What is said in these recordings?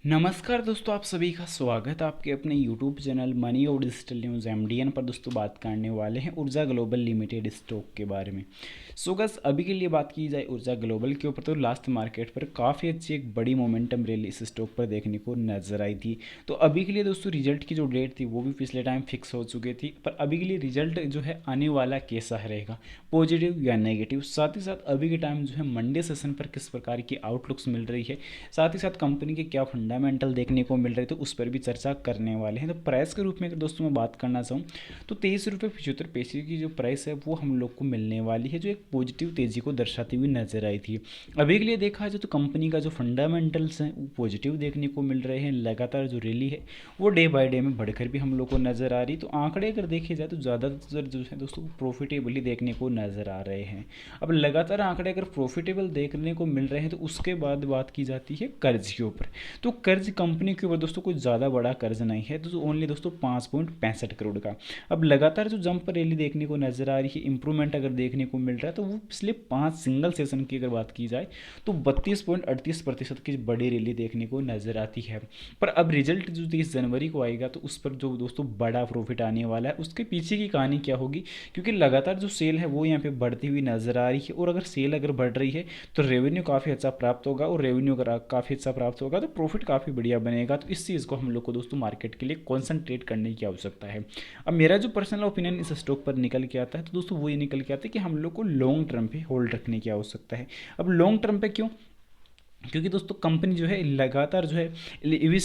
नमस्कार दोस्तों, आप सभी का स्वागत है आपके अपने यूट्यूब चैनल मनी और डिजिटल न्यूज़ एमडीएन पर। दोस्तों बात करने वाले हैं ऊर्जा ग्लोबल लिमिटेड स्टॉक के बारे में। सो गस अभी के लिए बात की जाए ऊर्जा ग्लोबल के ऊपर, तो लास्ट मार्केट पर काफ़ी अच्छी एक बड़ी मोमेंटम रैली इस स्टॉक पर देखने को नजर आई थी। तो अभी के लिए दोस्तों रिजल्ट की जो डेट थी वो भी पिछले टाइम फिक्स हो चुकी थी, पर अभी के लिए रिजल्ट जो है आने वाला कैसा रहेगा, पॉजिटिव या नेगेटिव, साथ ही साथ अभी के टाइम जो है मंडे सेशन पर किस प्रकार की आउटलुक्स मिल रही है, साथ ही साथ कंपनी के क्या फंडामेंटल देखने को मिल रहे, तो उस पर भी चर्चा करने वाले हैं। तो प्राइस के रूप में अगर दोस्तों मैं बात करना चाहूँ तो 23 रुपये 75 पैसे की जो प्राइस है वो हम लोग को मिलने वाली है, जो एक पॉजिटिव तेज़ी को दर्शाती हुई नजर आई थी। अभी के लिए देखा जाए तो कंपनी का जो फंडामेंटल्स हैं वो पॉजिटिव देखने को मिल रहे हैं। लगातार जो रैली है वो डे बाय डे में बढ़कर भी हम लोग को नज़र आ रही। तो आंकड़े अगर देखे जाए तो ज़्यादातर जो है दोस्तों प्रॉफिटेबली देखने को नज़र आ रहे हैं। अब लगातार आंकड़े अगर प्रॉफिटेबल देखने को मिल रहे हैं तो उसके बाद बात की जाती है कर्ज के ऊपर। तो कर्ज कंपनी के ऊपर दोस्तों कोई ज़्यादा बड़ा कर्ज नहीं है, तो ओनली दोस्तों 5.65 करोड़ का। अब लगातार जो जंप रैली देखने को नजर आ रही है, इंप्रूवमेंट अगर देखने को मिल रहा है, तो वो पिछले 5 सिंगल सेशन की अगर बात की जाए तो 32.38% की बड़ी रैली देखने को नजर आती है। पर अब रिजल्ट जो 30 जनवरी को आएगा तो उस पर जो दोस्तों बड़ा प्रॉफिट आने वाला है, उसके पीछे की कहानी क्या होगी, क्योंकि लगातार जो सेल है वो यहाँ पे बढ़ती हुई नजर आ रही है। और अगर सेल अगर बढ़ रही है तो रेवेन्यू काफ़ी अच्छा प्राप्त होगा, और रेवेन्यू अगर काफ़ी अच्छा प्राप्त होगा तो प्रॉफिट काफ़ी बढ़िया बनेगा। तो इस चीज़ को हम लोग को दोस्तों मार्केट के लिए कॉन्सेंट्रेट करने की आवश्यकता है। अब मेरा जो पर्सनल ओपिनियन इस स्टॉक पर निकल के आता है, तो दोस्तों वो ये निकल के आता है कि हम लोग को लॉन्ग टर्म पे होल्ड रखने की आवश्यकता है। अब लॉन्ग टर्म पे क्यों? क्योंकि दोस्तों कंपनी जो है लगातार जो है ईवी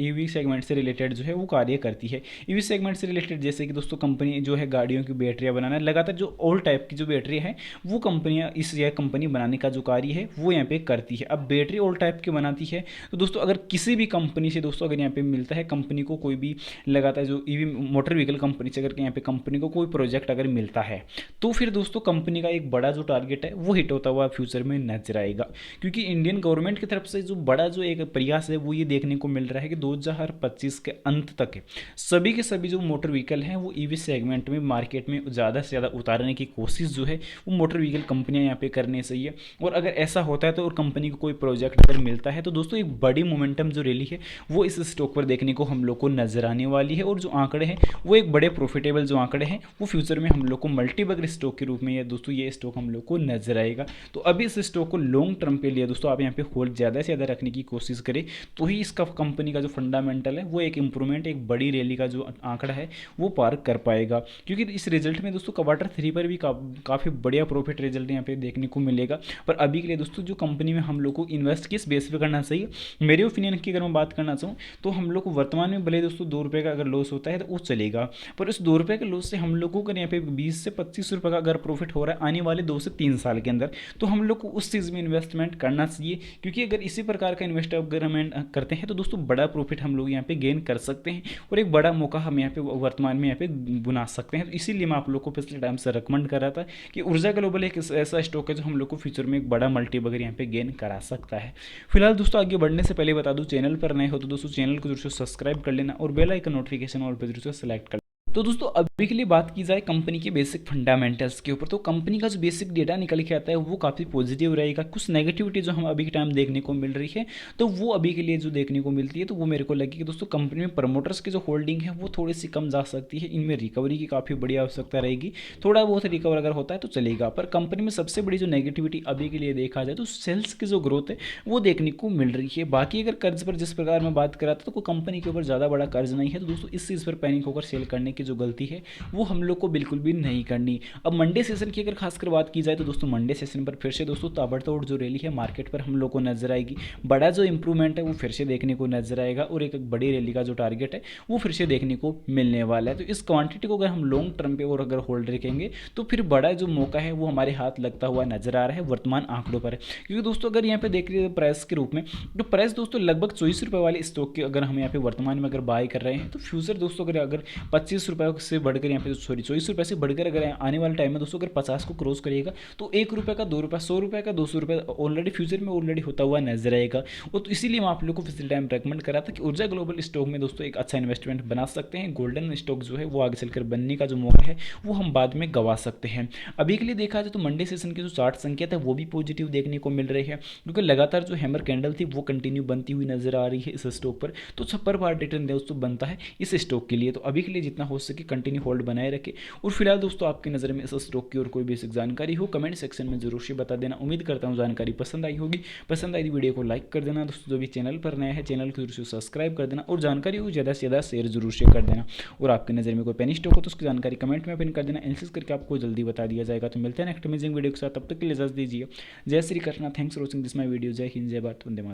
ईवी सेगमेंट से रिलेटेड जो है वो कार्य करती है। ईवी सेगमेंट से रिलेटेड जैसे कि दोस्तों कंपनी जो है गाड़ियों की बैटरियाँ बनाना, लगातार जो ओल टाइप की जो बैटरी है वो कंपनियाँ इस यह कंपनी बनाने का जो कार्य है वो यहाँ पे करती है। अब बैटरी ओल टाइप की बनाती है, तो दोस्तों अगर किसी भी कंपनी से दोस्तों अगर यहाँ पे मिलता है कंपनी को कोई भी लगातार जो ईवी मोटर व्हीकल कंपनी से अगर यहाँ पे कंपनी को कोई प्रोजेक्ट अगर मिलता है, तो फिर दोस्तों कंपनी का एक बड़ा जो टारगेट है वो हिट होता हुआ फ्यूचर में नजर आएगा। क्योंकि इंडियन गवर्नमेंट की तरफ से जो बड़ा जो एक प्रयास है वो ये देखने को मिल रहा है कि 2025 के अंत तक सभी के सभी जो मोटर व्हीकल हैं वो ईवी सेगमेंट में मार्केट में ज़्यादा से ज़्यादा उतारने की कोशिश जो है वो मोटर व्हीकल कंपनियां यहाँ पे करने चाहिए। और अगर ऐसा होता है तो और कंपनी को कोई प्रोजेक्ट अगर मिलता है तो दोस्तों एक बड़ी मोमेंटम जो रैली है वो इस स्टॉक पर देखने को हम लोग को नजर आने वाली है। और जो आंकड़े हैं वो एक बड़े प्रॉफिटेबल जो आंकड़े हैं वो फ्यूचर में हम लोग को मल्टीबैगर स्टॉक के रूप में ये दोस्तों ये स्टॉक हम लोग को नजर आएगा। तो अभी इस स्टॉक को लॉन्ग टर्म पे लिया दोस्तों आप यहाँ पे होल्ड ज़्यादा से ज़्यादा रखने की कोशिश करें, तो ही इसका कंपनी का जो फंडामेंटल है वो एक इंप्रूवमेंट, एक बड़ी रैली का जो आंकड़ा है वो पार कर पाएगा। क्योंकि इस रिजल्ट में दोस्तों क्वार्टर 3 पर भी काफ़ी बढ़िया प्रॉफिट रिजल्ट यहाँ पे देखने को मिलेगा। पर अभी के लिए दोस्तों जो कंपनी में हम लोग को इन्वेस्ट किस बेस पे करना चाहिए, मेरे ओपिनियन की अगर मैं बात करना चाहूँ तो हम लोग को वर्तमान में भले दोस्तों 2 रुपये का अगर लॉस होता है तो वो चलेगा, पर उस 2 रुपये के लॉस से हम लोगों को यहाँ पे 20 से 25 रुपये का अगर प्रॉफिट हो रहा है आने वाले 2 से 3 साल के अंदर, तो हम लोग को उस चीज़ में इन्वेस्टमेंट करना चाहिए। क्योंकि अगर इसी प्रकार का इन्वेस्ट अगर हम करते हैं तो दोस्तों बड़ा प्रॉफिट हम लोग यहाँ पे गेन कर सकते हैं, और एक बड़ा मौका हम यहाँ पे वर्तमान में यहाँ पे बुना सकते हैं। तो इसीलिए मैं आप लोग को पिछले टाइम से रिकमेंड कर रहा था कि ऊर्जा ग्लोबल एक ऐसा स्टॉक है जो हम लोग को फ्यूचर में एक बड़ा मल्टीबैगर यहाँ पे गेन करा सकता है। फिलहाल दोस्तों आगे बढ़ने से पहले बता दूं, चैनल पर नए हो तो दोस्तों चैनल को जरूर से सब्सक्राइब कर लेना और बेल आइकन नोटिफिकेशन ऑल पे जरूर से सेलेक्ट कर। तो दोस्तों अभी के लिए बात की जाए कंपनी के बेसिक फंडामेंटल्स के ऊपर, तो कंपनी का जो बेसिक डेटा निकल के आता है वो काफ़ी पॉजिटिव रहेगा। कुछ नेगेटिविटी जो हम अभी के टाइम देखने को मिल रही है तो वो अभी के लिए जो देखने को मिलती है तो वो मेरे को लगी कि दोस्तों कंपनी में प्रमोटर्स की जो होल्डिंग है वो थोड़ी सी कम जा सकती है, इनमें रिकवरी की काफ़ी बड़ी आवश्यकता रहेगी। थोड़ा बहुत रिकवर अगर होता है तो चलेगा, पर कंपनी में सबसे बड़ी जो नेगेटिविटी अभी के लिए देखा जाए तो सेल्स की जो ग्रोथ है वो देखने को मिल रही है। बाकी अगर कर्ज पर जिस प्रकार मैं बात कर रहा था तो कोई कंपनी के ऊपर ज़्यादा बड़ा कर्ज नहीं है, तो दोस्तों इस चीज़ पर पैनिक होकर सेल करने की जो गलती है वो हम लोग को बिल्कुल भी नहीं करनी। अब मंडे सेशन की अगर खासकर बात की जाए तो दोस्तों मंडे सेशन पर फिर से दोस्तों ताबड़तोड़ जो रैली है मार्केट पर हम लोग को नजर आएगी, बड़ा जो इंप्रूवमेंट है वो फिर से देखने को नजर आएगा, और एक बड़ी रैली का जो टारगेट है वो फिर से देखने को मिलने वाला है। तो इस क्वांटिटी को अगर हम लॉन्ग टर्म पे और अगर होल्ड रखेंगे तो फिर बड़ा जो मौका है वो हमारे हाथ लगता हुआ नजर आ रहा है वर्तमान आंकड़ों पर। क्योंकि दोस्तों अगर यहाँ पे देख रहे प्राइस के रूप में, तो प्राइस दोस्तों लगभग 24 रुपये वाले स्टॉक के अगर हम यहाँ पे वर्तमान में अगर बाय कर रहे हैं तो फ्यूचर दोस्तों अगर 25 रुपये से बढ़कर बढ़कर यहाँ पे सॉरी 24 रुपये से बढ़कर अगर आने वाले टाइम में दोस्तों अगर 50 को क्रॉस करिएगा तो 1 रुपये का 2 रुपये 100 रुपये का 200 रुपये ऑलरेडी फ्यूचर में ऑलरेडी होता हुआ नजर आएगा। और तो इसीलिए मैं आप लोग को पिछले टाइम रेकमेंड करा था कि ऊर्जा ग्लोबल स्टॉक में दोस्तों एक अच्छा इन्वेस्टमेंट बना सकते हैं। गोल्डन स्टॉक जो है वो आगे चलकर बनने का जो मौका है वो हम बाद में गवा सकते हैं। अभी के लिए देखा जाए तो मंडे सेशन की जो चार्ट संकेत है वो भी पॉजिटिव देखने को मिल रही है, क्योंकि लगातार जो हैमर कैंडल थी वो कंटिन्यू बनती हुई नजर आ रही है इस स्टॉक पर। तो छप्पर बार रिटर्न दोस्तों बनता है इस स्टॉक के लिए। तो अभी के लिए जितना हो सके कंटिन्यू होल्ड बनाए रखे। और फिलहाल दोस्तों आपकी नज़र में इस स्टॉक की और कोई बेसिक जानकारी हो कमेंट सेक्शन में जरूर से बता देना। उम्मीद करता हूँ जानकारी पसंद आई होगी। पसंद आई तो वीडियो को लाइक कर देना दोस्तों, जो भी चैनल पर नया है चैनल को जरूर से सब्सक्राइब कर देना और जानकारी को ज़्यादा से ज़्यादा शेयर जरूर से कर देना। और आपकी नज़र में कोई पेनी स्टॉक हो तो उसकी जानकारी कमेंट में पिन कर देना, एनालिसिस करके आपको जल्दी बता दिया जाएगा। तो मिलते हैं नेक्स्ट अमेजिंग वीडियो के साथ, तब तक के लिए इजाजत दीजिए। जय Shri Krishna, thanks for watching this my video. जय हिंद, जय भारत, वंदे मातरम।